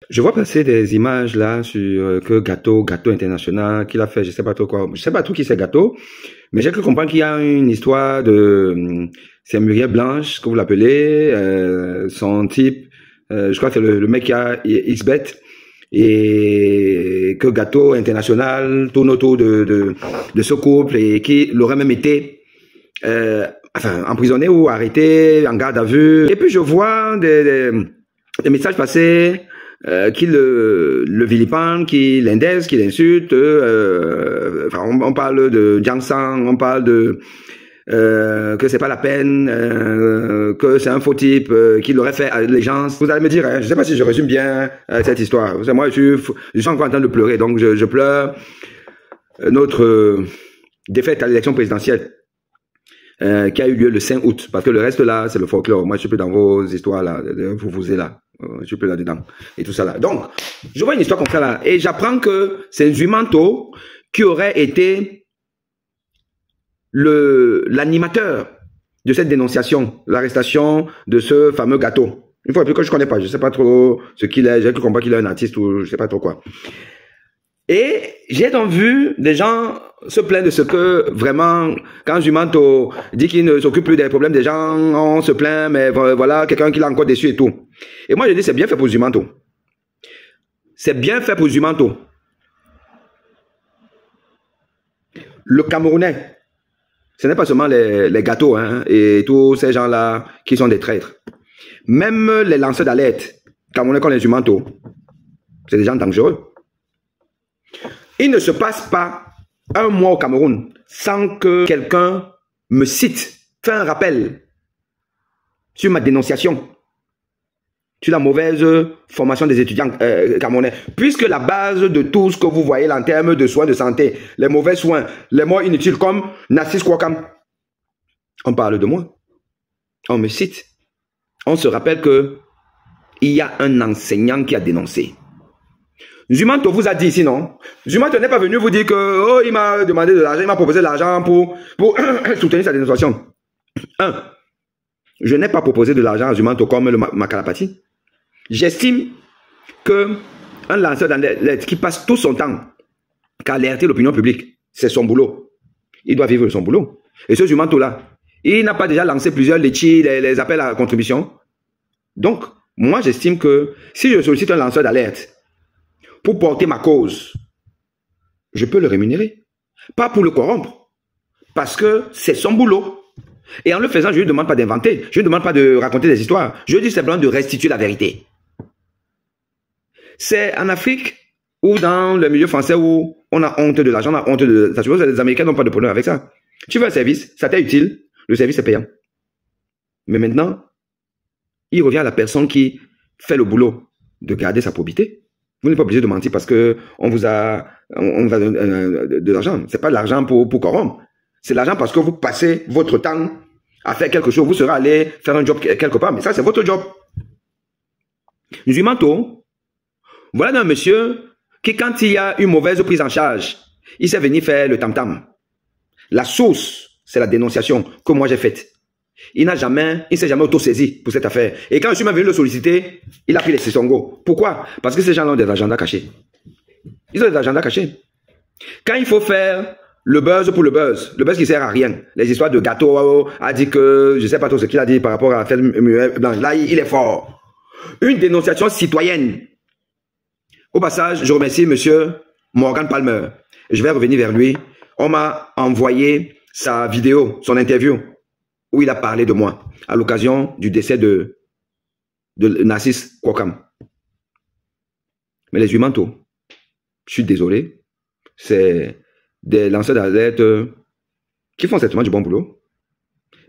Je vois passer des images là sur que Gâteau International, qu'il a fait, je sais pas trop quoi, je sais pas trop qui c'est Gâteau, mais j'ai cru comprendre qu'il y a une histoire de, c'est Muriel Blanche, que vous l'appelez, son type, je crois que c'est le mec qui a XBet, et que Gâteau International tourne autour de ce couple et qui l'aurait même été, enfin, emprisonné ou arrêté, en garde à vue. Et puis je vois des messages passer, qui le vilipende, qui l'indexe, qui l'insulte. Enfin, on parle de Jiang Sang, on parle de que c'est pas la peine, que c'est un faux type, qu'il aurait fait allégeance. Vous allez me dire, hein, je sais pas si je résume bien cette histoire. Moi, je suis encore en train de pleurer, donc je pleure notre défaite à l'élection présidentielle. Qui a eu lieu le 5 août, parce que le reste là, c'est le folklore. Moi, je suis plus dans vos histoires là, vous êtes là. Je suis plus là-dedans. Et tout ça là. Donc, je vois une histoire comme ça là, et j'apprends que c'est Nzuimento qui aurait été l'animateur de cette dénonciation, l'arrestation de ce fameux Gâteau. Une fois que je connais pas, je sais pas trop ce qu'il est, j'ai cru comprendre qu'il est un artiste ou je sais pas trop quoi. Et j'ai donc vu des gens se plaindre de ce que vraiment, quand Nzuimento dit qu'il ne s'occupe plus des problèmes des gens, on se plaint, mais voilà, quelqu'un qui l'a encore déçu et tout. Et moi je dis c'est bien fait pour Nzuimento. C'est bien fait pour Nzuimento. Le Camerounais, ce n'est pas seulement les gâteaux hein, et tous ces gens-là qui sont des traîtres. Même les lanceurs d'alerte, Camerounais comme les Nzuimento, c'est des gens dangereux. Il ne se passe pas un mois au Cameroun sans que quelqu'un me cite, fait un rappel sur ma dénonciation, sur la mauvaise formation des étudiants camerounais. Puisque la base de tout ce que vous voyez là en termes de soins de santé, les mauvais soins, les morts inutiles comme Narcisse Kouakam, on parle de moi, on me cite, on se rappelle que il y a un enseignant qui a dénoncé. Nzuimento vous a dit ici, non? Nzuimento n'est pas venu vous dire que, oh, il m'a demandé de l'argent, il m'a proposé de l'argent pour soutenir sa dénonciation. Je n'ai pas proposé de l'argent à Nzuimento comme le Makalapati. J'estime que un lanceur d'alerte qui passe tout son temps qu'à alerter l'opinion publique, c'est son boulot. Il doit vivre son boulot. Et ce Nzuimento-là, il n'a pas déjà lancé plusieurs litchis, les appels à contribution. Donc, moi, j'estime que si je sollicite un lanceur d'alerte pour porter ma cause, je peux le rémunérer. Pas pour le corrompre. Parce que c'est son boulot. Et en le faisant, je ne lui demande pas d'inventer. Je ne lui demande pas de raconter des histoires. Je lui dis simplement de restituer la vérité. C'est en Afrique ou dans le milieu français où on a honte de l'argent, on a honte de ça. Tu vois, les Américains n'ont pas de problème avec ça. Tu veux un service, ça t'est utile, le service est payant. Mais maintenant, il revient à la personne qui fait le boulot de garder sa probité. Vous n'êtes pas obligé de mentir parce que on vous a de l'argent. C'est pas de l'argent pour corrompre. C'est de l'argent parce que vous passez votre temps à faire quelque chose. Vous serez allé faire un job quelque part, mais ça c'est votre job. Nzuimento, voilà un monsieur qui, quand il y a une mauvaise prise en charge, il s'est venu faire le tam-tam. La source, c'est la dénonciation que moi j'ai faite. Il ne s'est jamais auto-saisi pour cette affaire. Et quand je suis même venu le solliciter, il a pris les Sissongo. Pourquoi? Parce que ces gens-là ont des agendas cachés. Ils ont des agendas cachés. Quand il faut faire le buzz pour le buzz qui ne sert à rien, les histoires de Gâteau a dit que, je ne sais pas trop ce qu'il a dit par rapport à la fête blanche, là il est fort. Une dénonciation citoyenne. Au passage, je remercie monsieur Morgan Palmer. Je vais revenir vers lui. On m'a envoyé sa vidéo, son interview, où il a parlé de moi, à l'occasion du décès de Narcisse Kouakam. Mais les Nzuimento, je suis désolé, c'est des lanceurs d'alerte qui font certainement du bon boulot,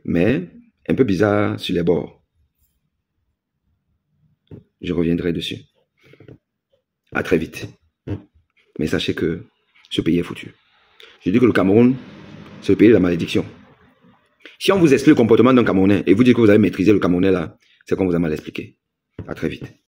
mais un peu bizarre sur les bords. Je reviendrai dessus. À très vite. Mais sachez que ce pays est foutu. Je dis que le Cameroun, c'est le pays de la malédiction. Si on vous explique le comportement d'un Camerounais et vous dites que vous avez maîtrisé le Camerounais là, c'est qu'on vous a mal expliqué. À très vite.